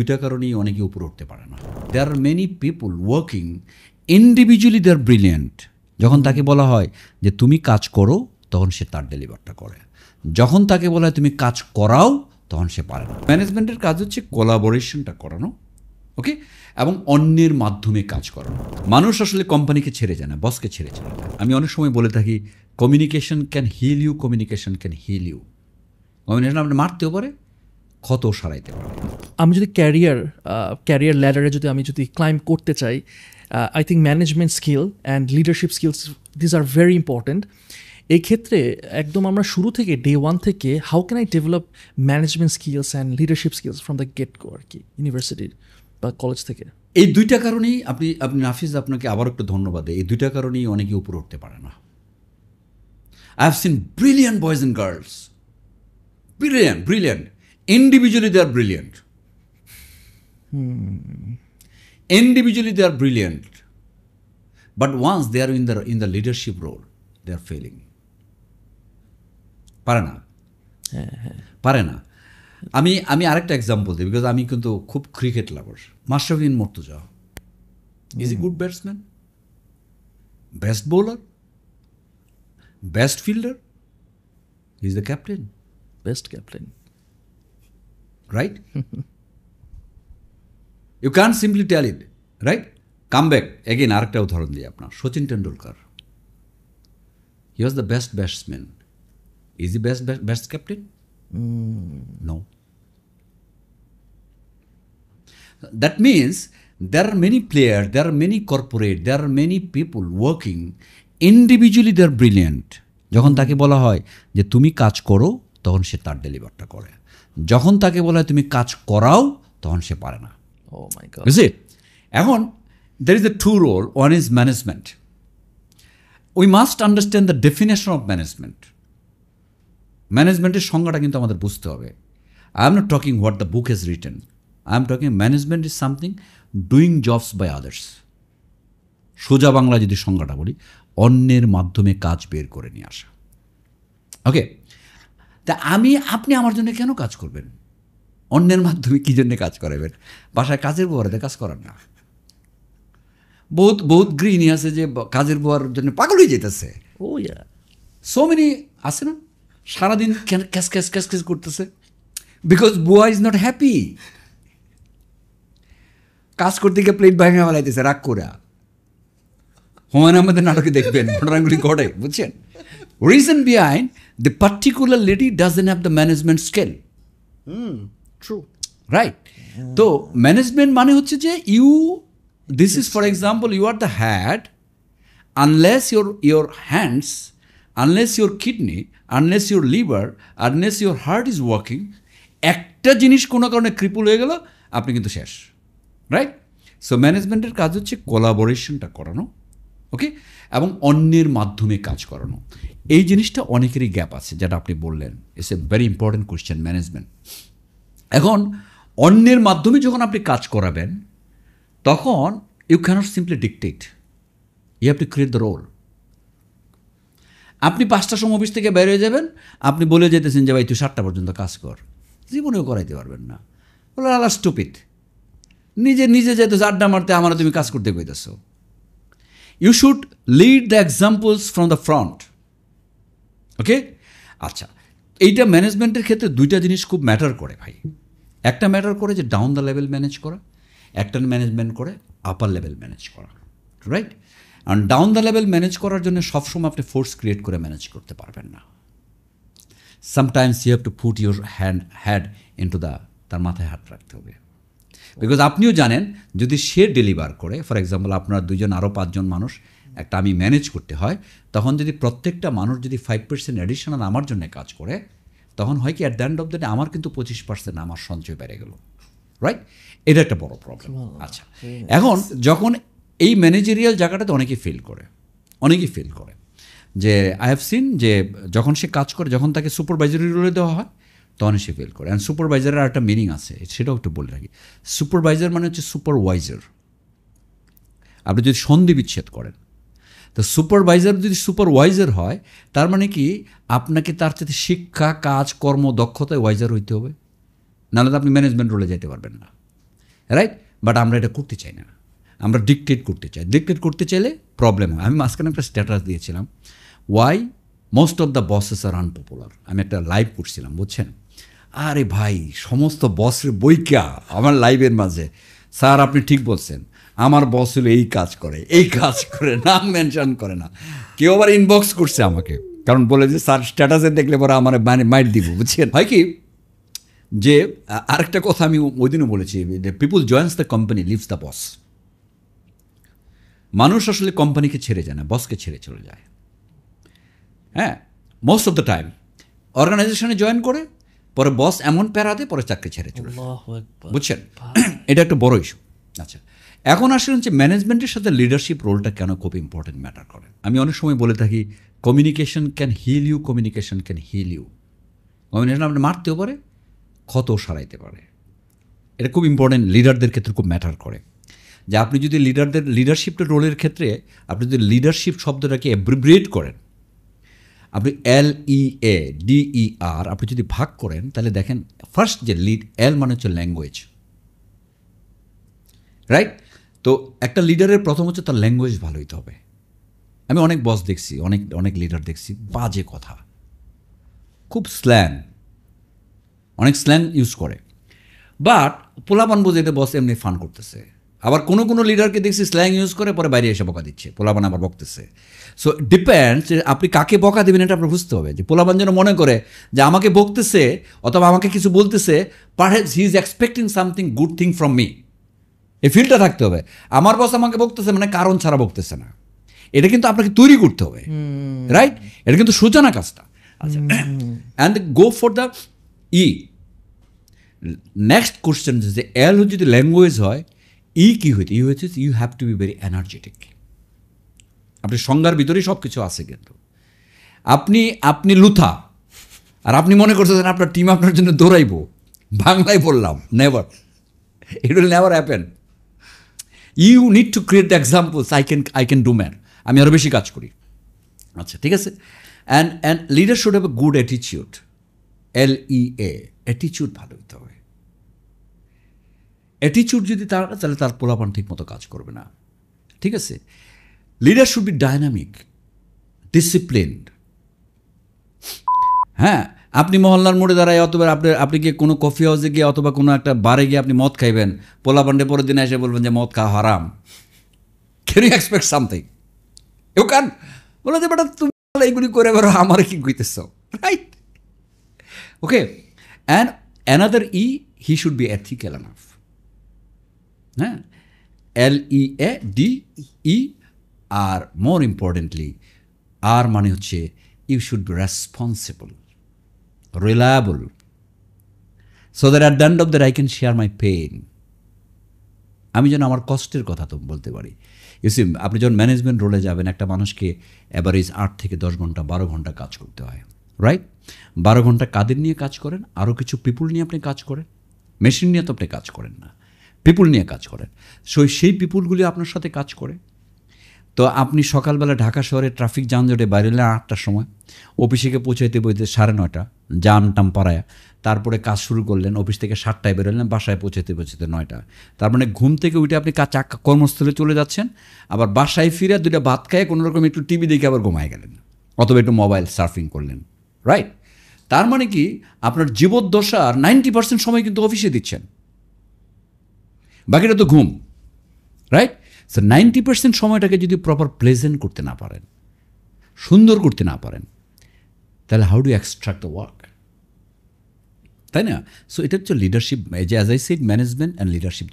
দুইটা কারণেই অনেকে উপরে উঠতে পারে না। There are many people working individually, they are brilliant. যখন তাকে বলা হয় যে তুমি কাজ করো, তখন সে তার ডেলিভারটা করে। যখন তাকে বলা হয় তুমি কাজ করাও, তখন সে পারে না। ম্যানেজমেন্টের কাজ হচ্ছে কোলাবোরেশনটা করানো, ওকে, এবং অন্যের মাধ্যমে কাজ করানো। মানুষ আসলে কোম্পানিকে ছেড়ে যায় না, বসকে ছেড়ে যায় না। আমি অনেক সময় বলে থাকি communication can heal you, communication can heal you. Communication আপনি মারতেও পারে, ক্ষত সারাইতে পারে। আমি যদি ক্যারিয়ার ল্যাডারে আমি যদি ক্লাইম্ব করতে চাই, I think management skill and leadership skills, this are very important. এই ক্ষেত্রে একদম আমরা শুরু থেকে ডে ওয়ান থেকে how can I develop management skills and leadership skills from the get go আর কি, ইউনিভার্সিটির বা কলেজ থেকে? এই দুইটা কারণেই আপনি নাফিজ, আপনাকে আবার একটু ধন্যবাদ। এই দুইটা কারণেই অনেকে উপরে উঠতে পারে না। I have seen brilliant boys and girls, brilliant individually they are brilliant. Individually they are brilliant, but once they are in the leadership role, they are failing. পারে না। আমি আরেকটা এক্সাম্পল দিই, বিকজ আমি কিন্তু খুব cricket lover. Mashrafe Bin Mortaza is a good batsman, best bowler, best fielder, he is the captain, best captain, right? You can't simply tell it, right? Come back again, আরেকটা উদাহরণ দিই আপনার, Sachin Tendulkar. He was the best batsman. Is he best captain? No. That means there are many players, there are many corporate, there are many people working individually, they are brilliant. যখন তাকে বলা হয় যে তুমি কাজ করো, তখন সে তার ডেলিভারটা করে। যখন তাকে বলা হয় তুমি কাজ করাও, তখন সে পারে না। Oh my God. Is it? এখন there is a two role. One is management. We must understand the definition of management. ম্যানেজমেন্টের সংজ্ঞাটা কিন্তু আমাদের বুঝতে হবে। I am not talking what the book has written. I am talking management is something doing jobs by others. সোজা বাংলা যদি সংজ্ঞাটা বলি, অন্যের মাধ্যমে কাজ বের করে নিয়ে আসা। ওকে, তা আপনি আমার জন্য কেন কাজ করবেন? অন্যের মাধ্যমে কী জন্য কাজ করাবেন? বাসায় কাজের বুয়ারাতে কাজ করান না। বহুত গৃহিণী আছে যে কাজের বুয়ার জন্য পাগল হয়ে যেতেছে। ও ইয়া, সো মেনি আছে না, সারাদিন ক্যাস ক্যাস ক্যাস ক্যাস করতেছে, বিকজ বুয়া ইজ নট হ্যাপি। কাজ করতে গিয়ে প্লেট ভাঙা ফেলাইতেছে রাগ করে। হুমায়ুন আহমেদের নাটকে দেখবেন ঘটনাগুলি ঘটে, বুঝছেন? Reason behind, the particular lady doesn't have the management skill. True, Right? তো ম্যানেজমেন্ট মানে হচ্ছে যে this is for example, you are the head, unless your hands, unless your kidney, unless your liver, unless your heart is working, একটা জিনিস কোনো কারণে cripple হয়ে গেল, আপনি কিন্তু শেষ। রাইট? সো ম্যানেজমেন্টের কাজ হচ্ছে কোলাবোরেশনটা করানো, ওকে, এবং অন্যের মাধ্যমে কাজ করানো। এই জিনিসটা অনেকেরই গ্যাপ আছে, যেটা আপনি বললেন। It's a very important question, management. এখন অন্যের মাধ্যমে যখন আপনি কাজ করাবেন, তখন you can't simply dictate, you have to create the role. আপনি 5টার সময় অফিস থেকে বের হয়ে যাবেন, আপনি বলে যেতেছেন যে ভাই তুই 7টা পর্যন্ত কাজ কর, জীবনেও করাইতে পারবেন না। বলে আলা স্টুপিড, নিজে যেতে আড্ডা মারতে আমার তুমি কাজ করতে কইতেছো। You should lead the examples from the front, okay? আচ্ছা, এইটা ম্যানেজমেন্টের ক্ষেত্রে দুইটা জিনিস খুব ম্যাটার করে ভাই। একটা ম্যাটার করে যে ডাউন দ্য লেভেল ম্যানেজ করা, একটা ম্যানেজমেন্ট করে আপার লেভেল ম্যানেজ করা, রাইট? আর ডাউন দ্য লেভেল ম্যানেজ করার জন্য সবসময় আপনি ফোর্স ক্রিয়েট করে ম্যানেজ করতে পারবেন না। Sometimes you have to put your head into তার মাথায় হাত রাখতে হবে। বিকজ আপনিও জানেন, যদি সে ডেলিভার করে, ফর এক্সাম্পল আপনার 2জন আরও 5জন মানুষ একটা আমি ম্যানেজ করতে হয়, তখন যদি প্রত্যেকটা মানুষ যদি 5% অ্যাডিশনাল আমার জন্য কাজ করে, তখন হয় কি at the end of the day আমার কিন্তু 25% আমার সঞ্চয় বেড়ে গেল, রাইট? এটা একটা বড় প্রবলেম। আচ্ছা, এখন যখন এই ম্যানেজেরিয়াল জায়গাটাতে অনেকেই ফেল করে যে আই হ্যাভ সিন যে যখন সে কাজ করে, যখন তাকে সুপারভাইজারি রোলে দেওয়া হয়, তখন সে ফেল করে। অ্যান্ড সুপারভাইজারের একটা মিনিং আছে, সেটাও একটু বলে রাখি। সুপারভাইজার মানে হচ্ছে সুপারওয়াইজার। আপনি যদি সন্ধি বিচ্ছেদ করেন, তো সুপারভাইজার যদি সুপারওয়াইজার হয়, তার মানে কি আপনাকে তার সাথে শিক্ষা, কাজ, কর্ম, দক্ষতায় ওয়াইজার হইতে হবে, নাহলে তো আপনি ম্যানেজমেন্ট রোলে যেতে পারবেন না। রাইট? বাট আমরা এটা করতে চাই না, আমরা ডিকটেট করতে চাই। ডিকটেট করতে চাইলে প্রবলেম হয়। আমি মাঝখানে একটা স্ট্যাটাস দিয়েছিলাম, why most of the bosses are unpopular. আমি একটা লাইভ করছিলাম, বুঝছেন? আরে ভাই, সমস্ত বসের বইকা আমার লাইভের মাঝে, স্যার আপনি ঠিক বলছেন, আমার বস হলো এই কাজ করে, এই কাজ করে, নাম মেনশন করে না। কেউ আবার ইনবক্স করছে আমাকে, কারণ বলে যে স্যার স্ট্যাটাসে দেখলে পরে আমার মাইট দিব, বুঝছেন? হয় কি যে আরেকটা কথা আমি ওই দিনও বলেছি, people joins the company, leaves the boss. মানুষ আসলে কোম্পানিকে ছেড়ে যায় না, বসকে ছেড়ে চলে যায়। হ্যাঁ, মোস্ট অফ দ্য টাইম অর্গানাইজেশনে জয়েন করে, পরে বস এমন প্যারা দেয়, পরে চাকরি ছেড়ে চলে যায়। আল্লাহু আকবার। বুঝছেন? এটা একটা বড় ইস্যু। আচ্ছা, এখন আসলে হচ্ছে ম্যানেজমেন্টের সাথে লিডারশিপ রোলটা কেন খুব ইম্পর্টেন্ট ম্যাটার করে। আমি অনেক সময় বলে থাকি, communication can heal you, communication can heal you. Communication আপনি মারতেও পারে, ক্ষতও সারাইতে পারে। এটা খুব ইম্পর্টেন্ট, লিডারদের ক্ষেত্রে খুব ম্যাটার করে। যে আপনি যদি লিডারশিপের রোলের ক্ষেত্রে আপনি যদি লিডারশিপ শব্দটাকে অ্যাব্রিভিয়েট করেন, আপনি LEADER আপনি যদি ভাগ করেন, তাহলে দেখেন ফার্স্ট যে লিড, এল মানে হচ্ছে ল্যাঙ্গুয়েজ, রাইট? তো একটা লিডারের প্রথম হচ্ছে তার ল্যাঙ্গুয়েজ ভালো হইতে হবে। আমি অনেক বস দেখছি, অনেক লিডার দেখছি, বাজে কথা, খুব অনেক স্ল্যাং ইউজ করে, বাট পোলাপান বোঝে এটা বস এমনি ফান করতেছে। আবার কোনো লিডারকে দেখছি স্ল্যাং ইউজ করে, পরে বাইরে এসে বকা দিচ্ছে, পোলাপান আবার বকতেছে। সো ডিপেন্ডস আপনি কাকে বকা দেবেন, এটা আপনার বুঝতে হবে। যে পোলাপান যেন মনে করে যে আমাকে বকতেছে অথবা আমাকে কিছু বলতেছে, perhaps he is expecting something good thing from me. এই ফিলটা থাকতে হবে। আমার বস আমাকে বকতেছে মানে কারণ ছাড়া বকতেছে না, এটা কিন্তু আপনাকে তৈরি করতে হবে, রাইট? এটা কিন্তু সোজা না কাজটা। আচ্ছা, and go for the E. Next question যে এল যদি ল্যাঙ্গুয়েজ হয়, ই কী হইতে? ই হয়েছে you have to be very energetic. আপনি সংজ্ঞার ভিতরেই সব কিছু আছে, কিন্তু আপনি লুথা আর আপনি মনে করতেছেন আপনার টিম আপনার জন্য দৌড়াইব, বাংলায় বললাম, never, it will never happen. You need to create the examples, I can do man, আমি আরও বেশি কাজ করি। আচ্ছা, ঠিক আছে। And leader should have a good অ্যাটিচিউড, LEA, অ্যাটিচিউড ভালো হইতে হবে। অ্যাটিচিউড যদি তাহলে তার পোলাপান ঠিক মতো কাজ করবে না, ঠিক আছে? Leader should be dynamic, disciplined. হ্যাঁ, আপনি মহল্লার মোড়ে দাঁড়ায় অথবা আপনি গিয়ে কোনো কফি হাউসে গিয়ে অথবা কোনো একটা বারে গিয়ে আপনি মদ খাইবেন, পোলাপান্ডে পরের দিনে এসে বলবেন যে মদ খাওয়া হারাম। Can you expect something? You can বলো যে বেটা তুমি এইগুলি করে বেরো, আমার কি কইতেছ, right? Okay, and another E, he should be ethical enough. হ্যাঁ, LEADE। আর মোর ইম্পর্টেন্টলি, আর মানে হচ্ছে you should be responsible, reliable, so that at the end of that I can share my pain. আমি যেন আমার কষ্টের কথা তো বলতে পারি। ইউসি, আপনি যখন ম্যানেজমেন্ট রোলে যাবেন, একটা মানুষকে অ্যাভারেজ 8 থেকে 10 ঘন্টা, 12 ঘন্টা কাজ করতে হয়, রাইট? 12 ঘন্টা কাদের নিয়ে কাজ করেন? আরও কিছু পিপুল নিয়ে আপনি কাজ করেন, মেশিন নিয়ে তো আপনি কাজ করেন না, পিপুল নিয়ে কাজ করেন। সেই পিপুলগুলি আপনার সাথে কাজ করে। তো আপনি সকালবেলা ঢাকা শহরে ট্রাফিক যানজটে বাইরে এলেন 8টার সময়, অফিসে পৌঁছাইতে 9:30, জাম টাম পাড়ায়, তারপরে কাজ শুরু করলেন, অফিস থেকে 7টায় বেরোলেন, বাসায় পৌঁছাতে 9টা। তার মানে ঘুম থেকে উঠে আপনি কর্মস্থলে চলে যাচ্ছেন, আবার বাসায় ফিরে 2টা ভাত খায় কোনোরকম একটু টিভি দেখে আবার ঘুমায় গেলেন, অথবা একটু মোবাইল সার্ফিং করলেন, রাইট? তার মানে কি আপনার জীবদ্দশার 90% সময় কিন্তু অফিসে দিচ্ছেন, বাকিটা তো ঘুম, রাইট? সো 90% সময়টাকে যদি প্রপার প্লেজেন্ট করতে না পারেন, সুন্দর করতে না পারেন, তাহলে how do extract the work, তাই না? সো এটা হচ্ছে লিডারশিপ। যে as I said, management and leadership